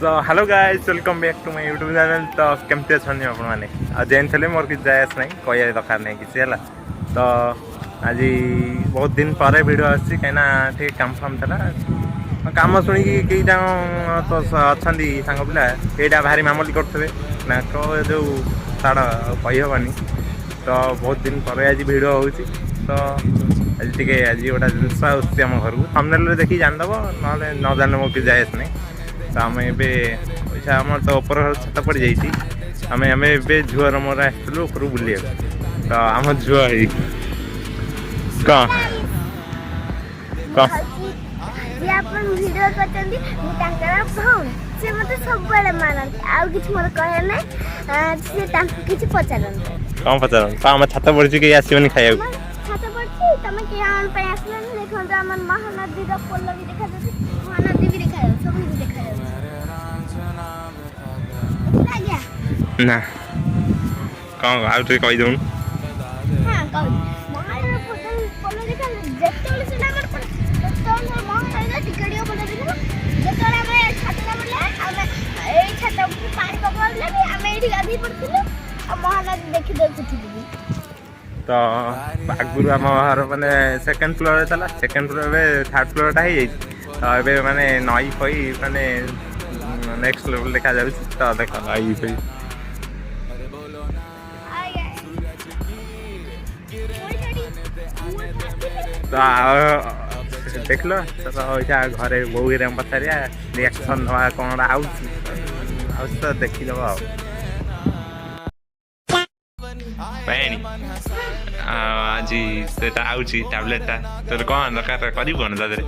So hello guys welcome back to my YouTube channel. तो केमती अच्छा आपने आज जेन थे मोर कि जायस ना कह दरकार नहीं किसी है। तो आज बहुत दिन पर वीडियो आसी कहीं काम फाम था काम शुणी कई तो अच्छा सांग पिला कईटा भारी मामूली करते ना जो छाड़ कहीहबानी। तो बहुत दिन पर आज वीडियो हो तो आज टे आज गोटा जिनस आम घर को थंबनेल देखी जानदेव ना न जान मो कि जायस नहीं। तो आम पैसा आम तो ऊपर छात पड़ जाइए आम ए झुआर मोर आसलु ऊपर बुले तो आम झुआ कौन कौन पचार आम छात पड़ी कहीं आसोनी खाया ना कौन आउ टे कही दउन तो आगुरी आम घर मैंने सेकेंड फ्लोर था सेकेंड फ्लोर थर्ड फ्लोर टा हो तो माने नई फई माने नेक्स्ट लेवल देखा जाए तो देख नई फई तो देख लो तो घरे बो पचार रिएक्शन हवा कौन तो देखीद आज से टैबलेट तोर कौन दरकार कौन तादे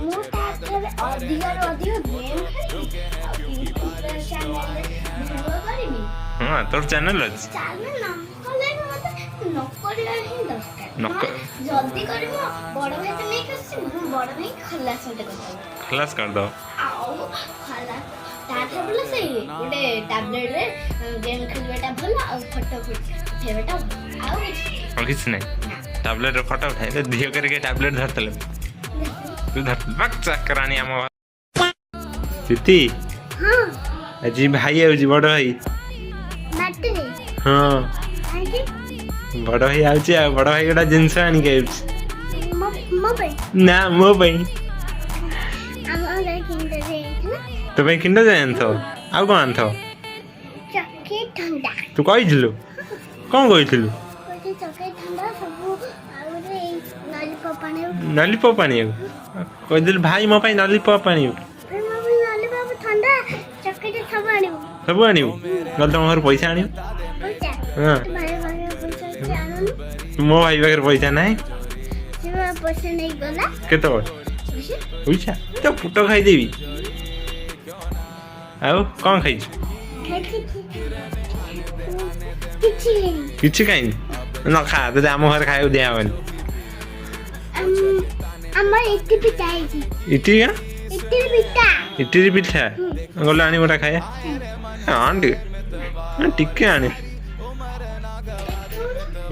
हाँ तोर चैनल खलास कर दो किसी नहीं टैबलेट फटो उठाई झील करके टैबलेट धरते तू धर चक्करानी आम प्रीति आज भाई आउची बड़ भाई हाँ बड़ भाई आउची बड़ भाई गोटा जिनस आनिक ना मो तो किंड जाए आन आउ कौन आन तू कही कौन कही लॉलीपॉप आने कहीदेलु भाई मो लॉलीपॉप आने सब आन गल तुम घर पैसा आण हाँ मो भाई पाखे पैसा ना केत पैसा तो पुट खाईदेवी आउ कौन खाई किसी कहीं न खा तो आम घर खाया दिहबनी इटी क्या इटी पिठा गल आनी गोटा खाया हाँ टिके आने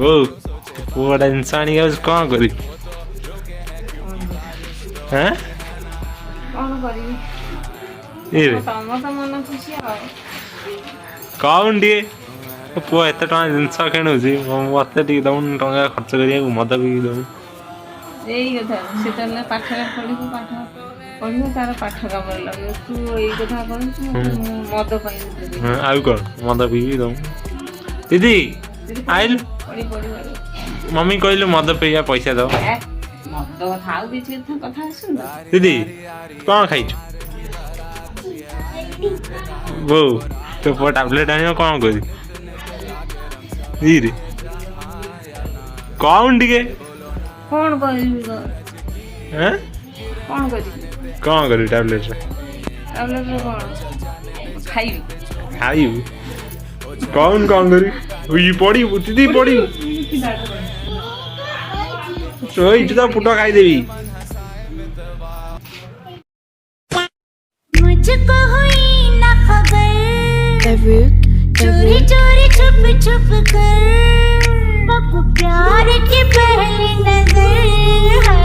ओ पुआटा जिनस आनी कौन करी हाँ कौन टे पुआ एत टाँग जिनस किणुची मत दौन टाँग खर्च कर मद पी दौन यही कथा से पाठ पढ़ तार पाठ कम लगे तू यही कथा कर मद आउ कौन मद पी दौन दीदी आइल मम्मी कहलु मद पीया पैसा दो मद कथा दीदी कौन खाई बो तो पुआ टैबलेट आने कौन कर कौन टे कौन कौन कर टैबलेट खाई कौन कौन करी पड़ी दीदी पड़ी तो पुट खाईदेवी मुझको हुई ना खबर चोरी चोरी छुप छुप कर प्यार की पहली नजर है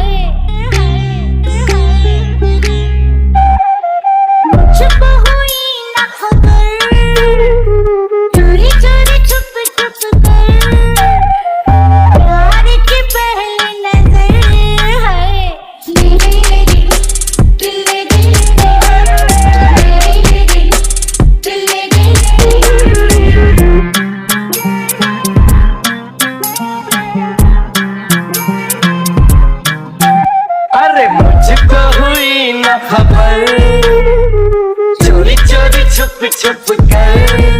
मुझको हुई ना खबर छुप छुप कर